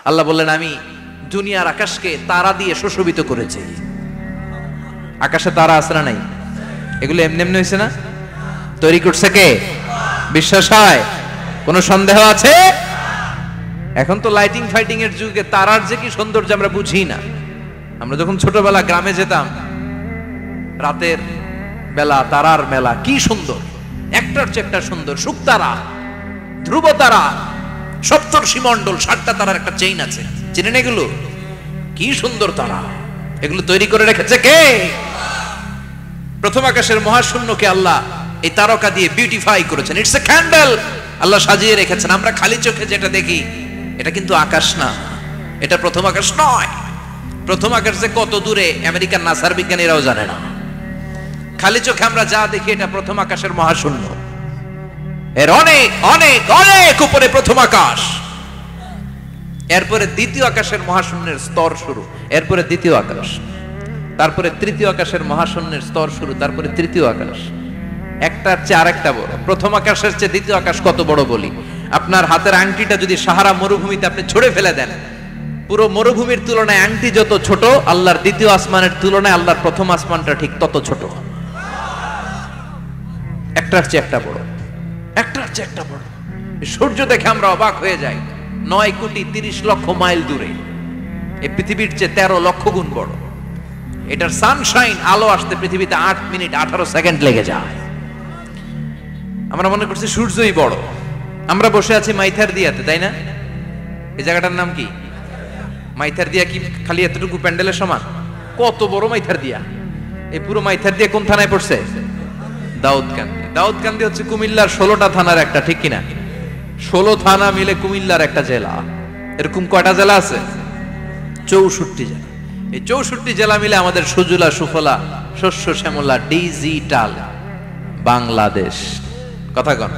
আল্লাহ বললেন আমি দুনিয়ার আকাশকে তারা দিয়ে সুশোভিত করেছি। আকাশে তারা আছে না নাই? এগুলো এমনি এমনি হয়েছে না? তৈরি করছে কে? বিশ্বাস হয়? কোনো সন্দেহ আছে? এখন তো লাইটিং ফাইটিং এর যুগে তারার যে কি সৌন্দর্য আমরা বুঝি না। আমরা যখন ছোটবেলা গ্রামে যেতাম, রাতের বেলা তারার মেলা, কি সুন্দর, একটার চেয়ে একটা সুন্দর। শুকতারা, ধ্রুব তারা, সপ্তর্ষি মণ্ডল, 7টা তারার একটা চেইন আছে, চিনেন এগুলো? কি সুন্দর তারা! এগুলো তৈরি করে রেখেছে কে? প্রথম আকাশের মহাশূন্যকে আল্লাহ এই তারকা দিয়ে বিউটিফাই করেছেন। ইটস এ ক্যান্ডেল, আল্লাহ সাজিয়ে রেখেছেন। আমরা খালি চোখে যেটা দেখি এটা কিন্তু আকাশ না, এটা প্রথম আকাশ নয়। প্রথম আকাশ যে কত দূরে আমেরিকার নাসার বিজ্ঞানীরাও জানে না। খালি চোখে আমরা যা দেখি এটা প্রথম আকাশের মহাশূন্য। এর অনেক অনেক অনেক উপরে প্রথম আকাশ, এরপরে দ্বিতীয় আকাশের মহাশূন্যের স্তর শুরু, এরপরে দ্বিতীয় আকাশ, তারপরে তৃতীয় আকাশের মহাশূন্যের স্তর শুরু, তারপরে তৃতীয় আকাশ। একটার চেয়ে আরেকটা বড়। প্রথম আকাশের চেয়ে দ্বিতীয় আকাশ কত বড় বলি, আপনার হাতের আংটিটা যদি সাহারা মরুভূমিতে আপনি ছুঁড়ে ফেলে দেন, পুরো মরুভূমির তুলনায় আংটি যত ছোট, আল্লাহর দ্বিতীয় আসমানের তুলনায় আল্লাহর প্রথম আসমানটা ঠিক তত ছোট। একটার চেয়ে একটা বড়, একটার চেয়ে একটা বড়। সূর্য দেখে আমরা অবাক হয়ে যাই, 9,30,00,000 মাইল দূরে। এই পৃথিবীর চেয়ে 13 লক্ষ গুণ বড়। এটার সানশাইন, আলো আসতে পৃথিবীতে 8 মিনিট 18 সেকেন্ড লেগে যায়। আমরা মনে করছি সূর্যই বড়। আমরা বসে আছি মাইথার দিয়াতে, তাই না? এই জায়গাটার নাম কি? মাইথার দিয়া। কি খালি এতটুকু প্যান্ডেলের সমান? কত বড় মাইথার দিয়া! এই পুরো মাইথার দিয়া কোন থানায় পড়ছে? দাউদকান্দি। দাউদকান্দি হচ্ছে কুমিল্লার 16টা থানার একটা, ঠিক কিনা? 16 থানা মিলে কুমিল্লার একটা জেলা। এরকম কয়টা জেলা আছে? 64 জেলা। এই 64 জেলা মিলে আমাদের সুজলা সুফলা শস্য শ্যামলা ডিজিটাল বাংলাদেশ। কথা কন।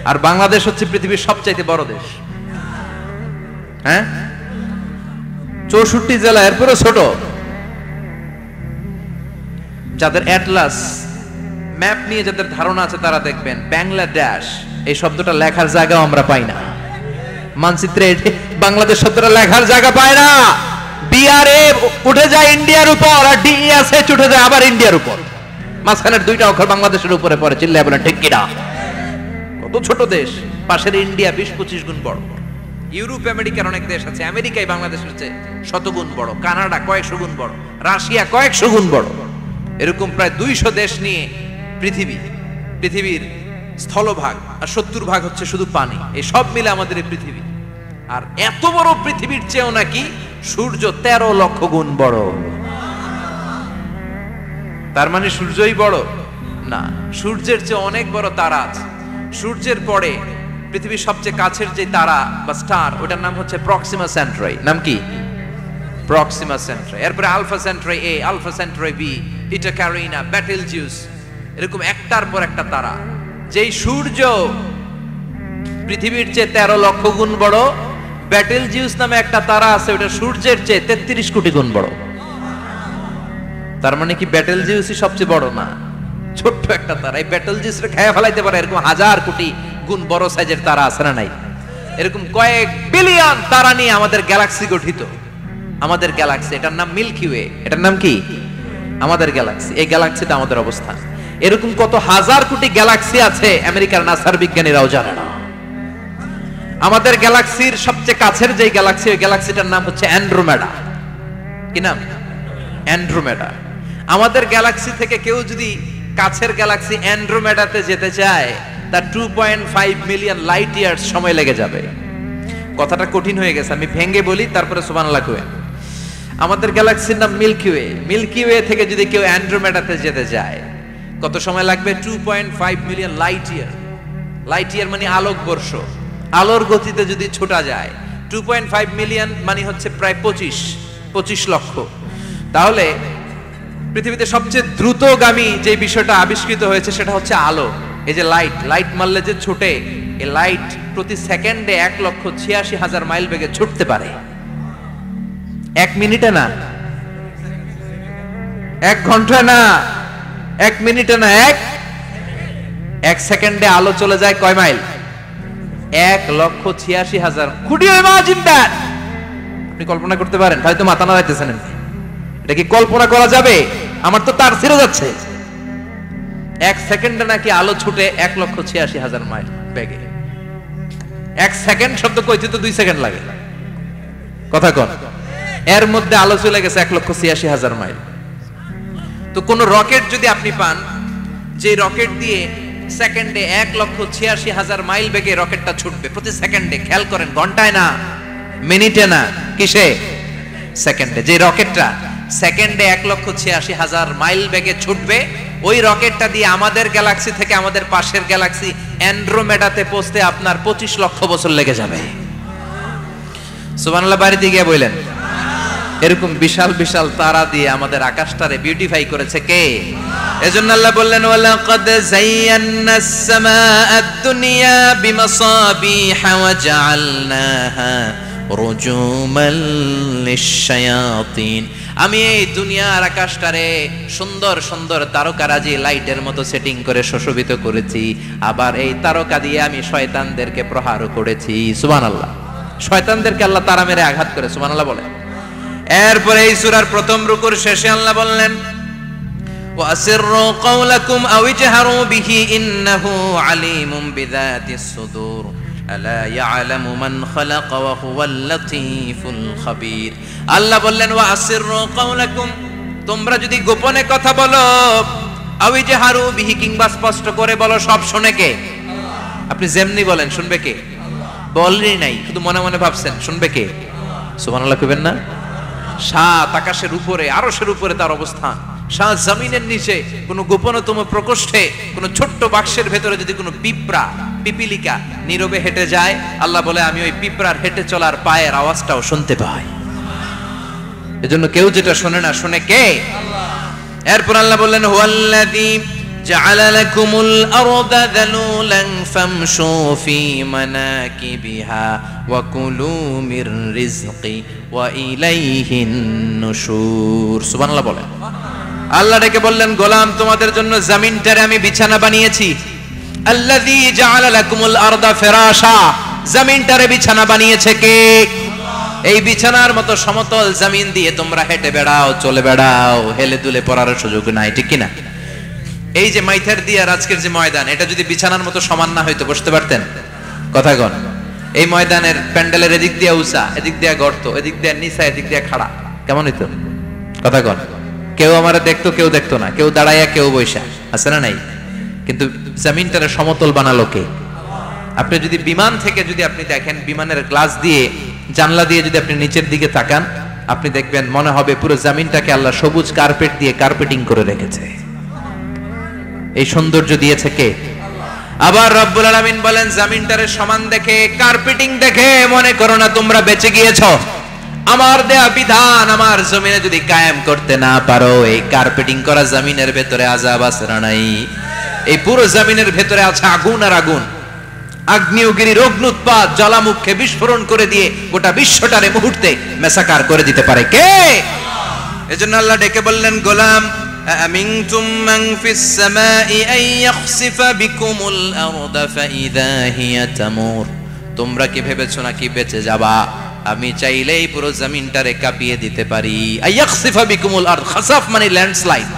আর বাংলাদেশ হচ্ছে পৃথিবীর সবচাইতে বড় দেশ। হ্যাঁ, 64 জেলা, এরপরে ছোট। যাদের অ্যাটলাস ম্যাপ নিয়ে যাদের ধারণা আছে তারা দেখবেন বাংলাদেশ এই শব্দটা লেখার জায়গাও আমরা পাই না। মানচিত্রে বাংলাদেশ শব্দটা লেখার জায়গা পায় না। বিআরএ উঠে যায় ইন্ডিয়ার উপর, আর ডিএসএইচ উঠে যায় আবার ইন্ডিয়ার উপর। মাঝখানের 2টা অক্ষর বাংলাদেশের উপরে পড়ে। চিল্লায় বলেন ঠিক কিনা? কত ছোট দেশ। পাশের ইন্ডিয়া 20-25 গুণ বড়। ইউরোপ আমেরিকার অনেক দেশ আছে, আমেরিকায় বাংলাদেশের চেয়ে 100 গুণ বড়। কানাডা কয়েকশো গুণ বড়, রাশিয়া কয়েকশো গুণ বড়। এরকম প্রায় 200 দেশ নিয়ে পৃথিবীর স্থলভাগ, আর 70% হচ্ছে শুধু পানি। এই সব মিলে আমাদের এই পৃথিবী। আর এত বড় পৃথিবীর চেয়েও নাকি সূর্য 13 লক্ষ গুণ বড়। তার মানে সূর্যই বড় না, সূর্যের চেয়ে অনেক বড় তারা আছে। সূর্যের পরে পৃথিবীর সবচেয়ে কাছের যে তারা বা স্টার, ওটার নাম হচ্ছে প্রক্সিমা সেন্ট্রাই। নাম কি? প্রক্সিমা সেন্ট্রাই। এরপরে আলফা সেন্ট্রাই এ, আলফা সেন্ট্রাই বি, ইটা ক্যারিনা, বেটেলজিউস, এরকম একটার পর একটা তারা। যেই সূর্য পৃথিবীর চেয়ে 13 লক্ষ গুণ বড়, বেটেলজিউস নামে একটা তারা আছে, ওটা সূর্যের চেয়ে 33 কোটি গুণ বড়। তার মানে কি বেটেলজিউসই সবচেয়ে বড় না, ছোট্ট একটা তারা। এই বেটেলজিউসকে খেয়ে ফেলাইতে পারে এরকম 1000 কোটি গুণ বড় সাইজের তারা আছে না নাই? এরকম কয়েক বিলিয়ন তারা নিয়ে আমাদের গ্যালাক্সি গঠিত। আমাদের গ্যালাক্সি, এটার নাম মিল্কি ওয়ে। এটার নাম কি? আমাদের গ্যালাক্সি। এই গ্যালাক্সিতে আমাদের অবস্থান। এরকম কত হাজার কোটি গ্যালাক্সি আছে আমেরিকার নাসার বিজ্ঞানীরাও জানে না। আমাদের গ্যালাক্সির সবচেয়ে কাছের যে গ্যালাক্সি, ওই গ্যালাক্সিটার নাম হচ্ছে অ্যান্ড্রোমেডা। কি নাম? অ্যান্ড্রোমেডা। আমাদের গ্যালাক্সি থেকে কেউ যদি কাছের গ্যালাক্সি অ্যান্ড্রোমেডাতে যেতে চায়, তার 2.5 মিলিয়ন লাইট ইয়ার্স সময় লেগে যাবে। কথাটা কঠিন হয়ে গেছে, আমি ভেঙে বলি, তারপরে সুবহানাল্লাহ কইবেন। আমাদের গ্যালাক্সির নাম মিল্কি ওয়ে। মিল্কি ওয়ে থেকে যদি কেউ অ্যান্ড্রোমেডাতে যেতে চায়, কত সময় লাগবে? 2.5 million light year. Light year মানে আলোক বর্ষ। আলোর গতিতে যদি ছোটা যায়, 2.5 মিলিয়ন মানে হচ্ছে প্রায় 25 লক্ষ। তাহলে পৃথিবীতে সবচেয়ে দ্রুতগামী যে বিষয়টা আবিষ্কৃত হয়েছে সেটা হচ্ছে আলো। এই যে লাইট মারলে যে ছুটে, এই লাইট প্রতি সেকেন্ডে 1,86,000 মাইল বেগে ছুটতে পারে। 1 মিনিটে না, 1 ঘন্টা না, 1 মিনিটে না, 1 সেকেন্ডে আলো চলে যায় কয় mile? 1,86,000। Could you imagine that? আপনি কল্পনা করতে পারেন? হয়তো মাথা নাড়াইতেছেন, এটা কি কল্পনা করা যাবে? আমার তো তার ছিঁড়ে যাচ্ছে। 1 সেকেন্ডে নাকি আলো ছুটে 1,86,000 মাইল বেগে। 1 সেকেন্ড শব্দ কইতে তো 2 সেকেন্ড লাগে, কথা কন। এর মধ্যে আলো চলে গেছে 1,86,000 মাইল। তো কোন রকেট যদি আপনি পান, যে রকেট দিয়ে সেকেন্ডে 1,86,000 মাইল বেগে রকেটটা ছুটবে প্রতি সেকেন্ডে, খেয়াল করেন, ঘন্টায় না, মিনিটে না, কিসে? সেকেন্ডে। যে রকেটটা সেকেন্ডে 1,86,000 মাইল বেগে ছুটবে, ওই রকেটটা দিয়ে আমাদের গ্যালাক্সি থেকে আমাদের পাশের গ্যালাক্সি অ্যান্ড্রোমেডাতে পৌঁছতে আপনার 25 লক্ষ বছর লেগে যাবে। সুবহানাল্লাহ বাড়িতে গিয়ে বললেন। এরকম বিশাল বিশাল তারা দিয়ে আমাদের আকাশটারে বিউটিফাই করেছে কে? এজন্য আল্লাহ বললেন, ওয়ালাকাদ যায়্যানাস সামাআদ দুনিয়া বিমাসাবিহা ওয়া জাআলনাহা রুজুমাল লিশ-শায়াতিন। আমি এই দুনিয়ার আকাশটারে সুন্দর সুন্দর তারকারাজি লাইটের মতো সেটিং করে সুশোভিত করেছি, আবার এই তারকা দিয়ে আমি শয়তানদেরকে প্রহারও করেছি। সুবহানাল্লাহ। শয়তানদেরকে আল্লাহ তারা মেরে আঘাত করে, সুবহানাল্লাহ বলে। এরপরে এই সূরার প্রথম রুকুর শেষে আল্লাহ বললেন, ওয়াসিররু কাওলাকুম আও ইজহারু বিহি ইন্নাহু আলিমুম বিযাতিস সুদূর আলা ইয়ালামু মান খালাকা ওয়া হুয়াল লাতীফুল খাবীর। আল্লাহ বললেন, ওয়াসিররু কাওলাকুম, তোমরা যদি গোপনে কথা বলো, আও ইজহারু বিহি, কিংবা স্পষ্ট করে বলো, সব শুনে কে? আপনি যেমনি বলেন শুনবে কে? বলেনই নাই, শুধু মনে মনে ভাবছেন, শুনবে কে? সুবহানাল্লাহ কইবেন না? সাত আকাশের উপরে, আরশের উপরে তার অবস্থান, সাত জমিনের নিচে কোন গোপনতম প্রকোষ্ঠে, কোন ছোট্ট বাক্সের ভেতরে যদি কোনো পিঁপড়া, পিপিলিকা নীরবে হেঁটে যায়, আল্লাহ বলে আমি ওই পিঁপড়ার হেঁটে চলার পায়ের আওয়াজটাও শুনতে পাই। এজন্য কেউ যেটা শোনে না, শুনে কে? এরপর আল্লাহ বললেন, হুয়াল্লাযী জাআলা লাকুমুল আরদা যালুলান ফামশু ফি মানাকিবিহা ওয়া কুলু মির রিজকি ওয়া ইলাইহিন নুশুর। সুবহানাল্লাহ বলে। আল্লাহ ডেকে বললেন, গোলাম, তোমাদের জন্য জমিনটারে আমি বিছানা বানিয়েছি। আল্লাযী জাআলা লাকুমুল আরদা ফিরাশা, জমিনটারে বিছানা বানিয়েছে কে? এই বিছানার মতো সমতল জমিন দিয়ে তোমরা হেঁটে বেড়াও, চলে বেড়াও, হেলে দুলে পড়ার সুযোগ নাই, ঠিক কিনা? এই যে মাইথার দিয়ে আর আজকের যে ময়দান, এটা যদি বিছানার মতো সমান না হইতো বসতে পারতেন? কথা কন। এই ময়দানের প্যান্ডেলের এদিক দিয়ে উঁচা, এদিক দিয়ে গর্ত, এদিক দিয়ে নিচা, এদিক দিয়ে খাড়া, কেমন হইতো? কথা কন। কেউ আমারে দেখতো, কেউ দেখতো না, কেউ দাঁড়াইয়া, কেউ বৈশা, আছে না নাই? কিন্তু জমিনটারে সমতল বানালো কে? আপনি যদি বিমান থেকে যদি আপনি দেখেন, বিমানের গ্লাস দিয়ে, জানলা দিয়ে যদি আপনি নিচের দিকে তাকান, আপনি দেখবেন মনে হবে পুরো জমিনটাকে আল্লাহ সবুজ কার্পেট দিয়ে কার্পেটিং করে রেখেছে। এই সৌন্দর্য দিয়েছে কে? আবার রব্বুল আলামিন বলেন, জমিনটারে সমান দেখে, কার্পেটিং দেখে মনে করো না তোমরা বেঁচে গিয়েছো। আমার দেয়া বিধান আমার জমিনে যদি কায়েম করতে না পারো, এই কার্পেটিং করা জমিনের ভেতরে আযাব আছে না নাই? এই পুরো জমিনের ভেতরে আছে আগুন আর আগুন। আগ্নেয়গিরির অগ্নুৎপাত জ্বালামুখে বিস্ফোরণ করে দিয়ে গোটা বিশ্বটারে মুহূর্তে মেসাকার করে দিতে পারে কে? এজন্য আল্লাহ ডেকে বললেন, গোলাম, আমিনতুম মান ফিস সামাই আন ইয়াখসিফা বিকুমুল আরদা ফাইযা হিয়া তামুর। তোমরা কি ভেবেছো নাকি বেঁচে যাবা? আমি চাইলেই পুরো জমিনটারে কাঁপিয়ে দিতে পারি। আয়াখসিফা বিকুমুল আরদ, খাসাফ মানে ল্যান্ডস্লাইড।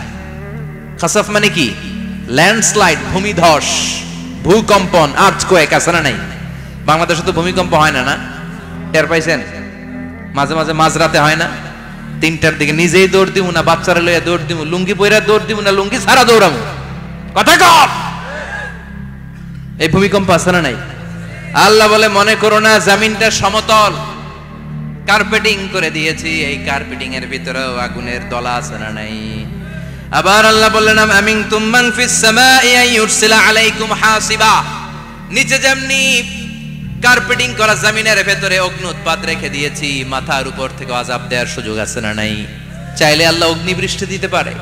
খাসাফ মানে কি? ল্যান্ডস্লাইড, ভূমিধস, ভূকম্পন, আর্থকোয়েক, আছে না নাই? বাংলাদেশে তো ভূমিকম্প হয় না, না? টের পাইছেন? মাঝে মাঝে মাঝরাতে হয় না? 3টার দিকে নিজেই দৌড় দিব না বাচ্চারা লইয়া দৌড় দিব, লুঙ্গি পইরা দৌড় দিব না লুঙ্গি ছাড়া দৌড়াবো, কথা কর। এই ভূমিকম্প আছে না নাই? আল্লাহ বলে, মনে করো না জমিনটা সমতল, কার্পেটিং করে দিয়েছি, এই কার্পেটিং এর ভিতরেও আগুনের দলা আছে না নাই? আবার আল্লাহ বললেন, আমিনতুম মান ফিস সামাই আন ইউরসিলা আলাইকুম হাসিবা। নিচে যেমনি কার্পেটিং করা জমিনের ভেতরে অগ্নুৎপাত রেখে দিয়েছি, মাথার উপর থেকে আযাব দেওয়ার সুযোগ আছে না নাই? চাইলে আল্লাহ অগ্নি বৃষ্টি দিতে পারে,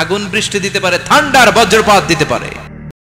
আগুন বৃষ্টি দিতে পারে, ঠান্ডার বজ্রপাত দিতে পারে।